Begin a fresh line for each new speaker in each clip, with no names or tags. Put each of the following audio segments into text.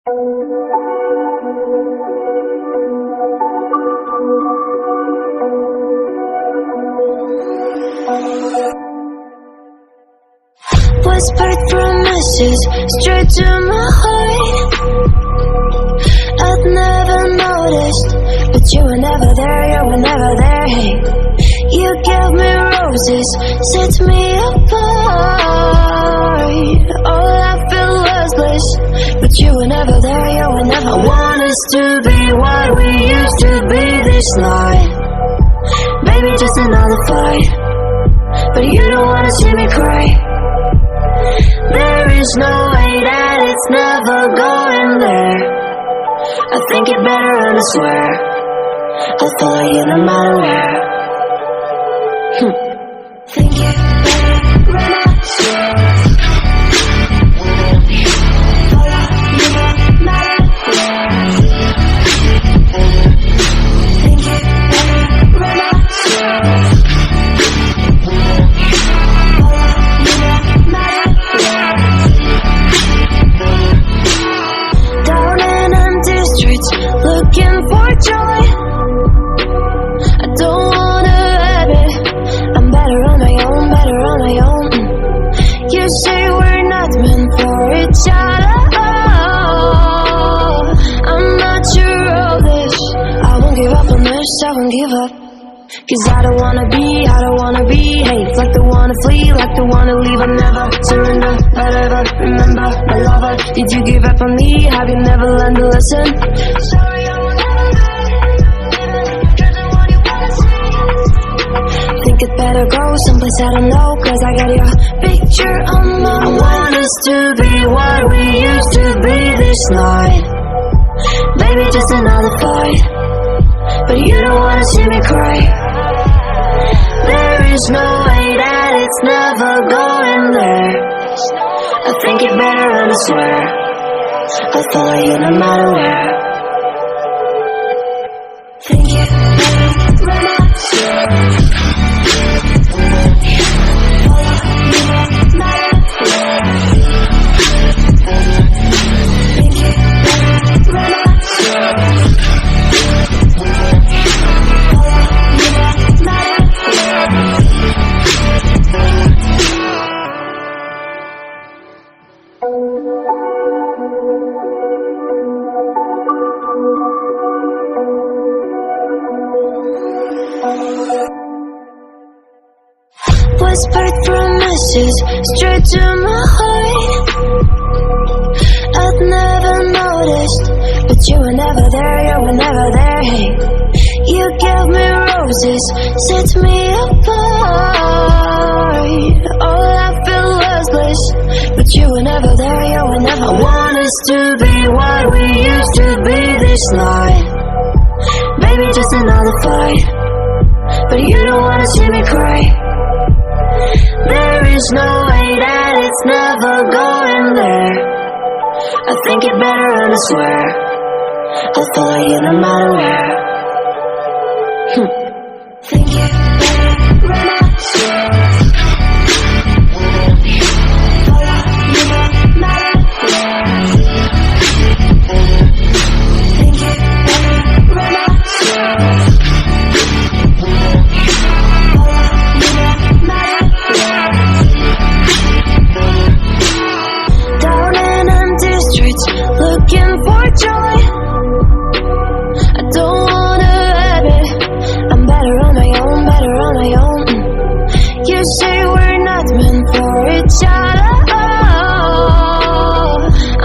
Whispered promises straight to my heart. I'd never noticed, but you were never there, you were never there. Hey, you gave me roses, set me apart. All I felt was bliss, but you were never there, you were never. I want us to be what we used to be this night. Maybe just another fight, but you don't wanna see me cry. There is no way that it's never going there. I think it better and I swear I'll follow you no matter where. Think it better and I swear follow you no matter where. Think it better and I swear follow you no matter where. Down in empty streets, looking for joy. I don't wanna have it. I'm better on my own, better on my own. You say we're not meant for each other. I'm not sure of this. I won't give up on this, I won't give up. Cause I don't wanna be hate. Like the one to flee, like the one to leave. I never surrender, but ever remember my lover. Did you give up on me? Have you never learned to listen? Sorry, I will never be what you wanna see. Think it better go someplace I don't know. Cause I got your picture on my wall. I want us to be what we used to be this night. Maybe just another fight, but you don't wanna see me cry. There is no way that it's never going there. I think it better and I swear I'll follow you no matter where. Think it better and I swear follow you no matter where. Think it better and I swear follow you no matter where. Whispered promises straight to my heart. I'd never noticed, but you were never there, you were never there. Hey, you gave me roses, set me apart. All I felt was bliss, but you were never there, you were never. I want us to be what we used to be this night. Maybe just another fight, but you don't wanna see me cry. There is no way that it's never going there. I think it better and I swear I'll follow you no matter where. Think it better and I swear follow you no matter where. Think it better and I swear follow you no matter where. Down in empty streets, looking for joy. I don't wanna have it. I'm better on my own, better on my own. You say we're not meant for each other.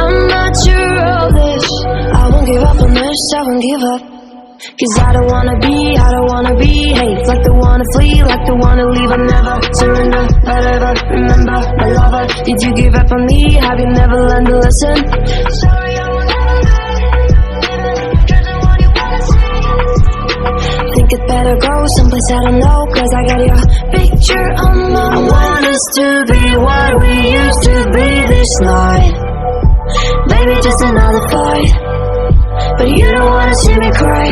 I'm not sure of this. I won't give up on this, I won't give up. Cause I don't wanna be hate. Like the one to flee, like the one to leave. I never surrender, but ever remember my lover. Did you give up on me? Have you never learned to listen? Sorry, I will never be what you wanna see. Think it better go someplace I don't know. Cause I got your picture on my wall. I want us to be what we used to be this night. Maybe just another fight, but you don't wanna see me cry.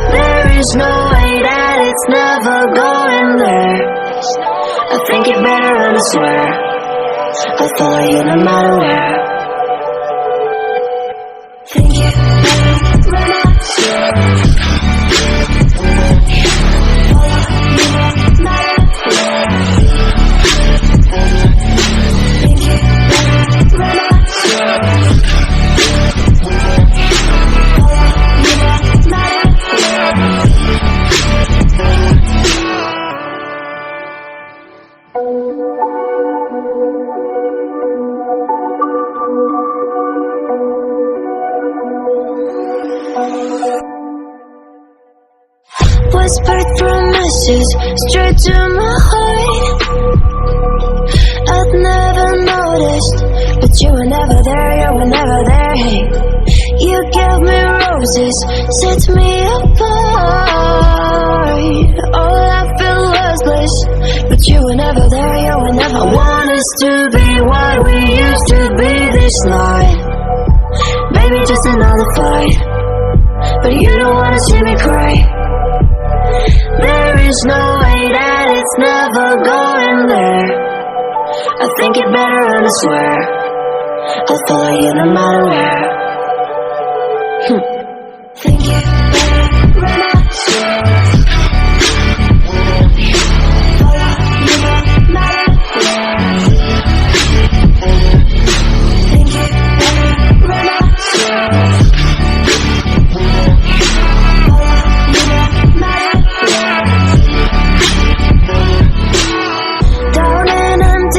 There is no way that it's never going there. I think it better and I swear I'll follow you no matter where. whispered promises straight to my heart. I'd never noticed, but you were never there, you were never there. Hey, you gave me roses, set me apart. All I feel was bliss, but you were never there, you were never. I want us to be what we used to be this night. Maybe just another fight, but you don't wanna see me cry. There is no way that it's never going there. I think it better and I swear I'll follow you no matter where. Thank you.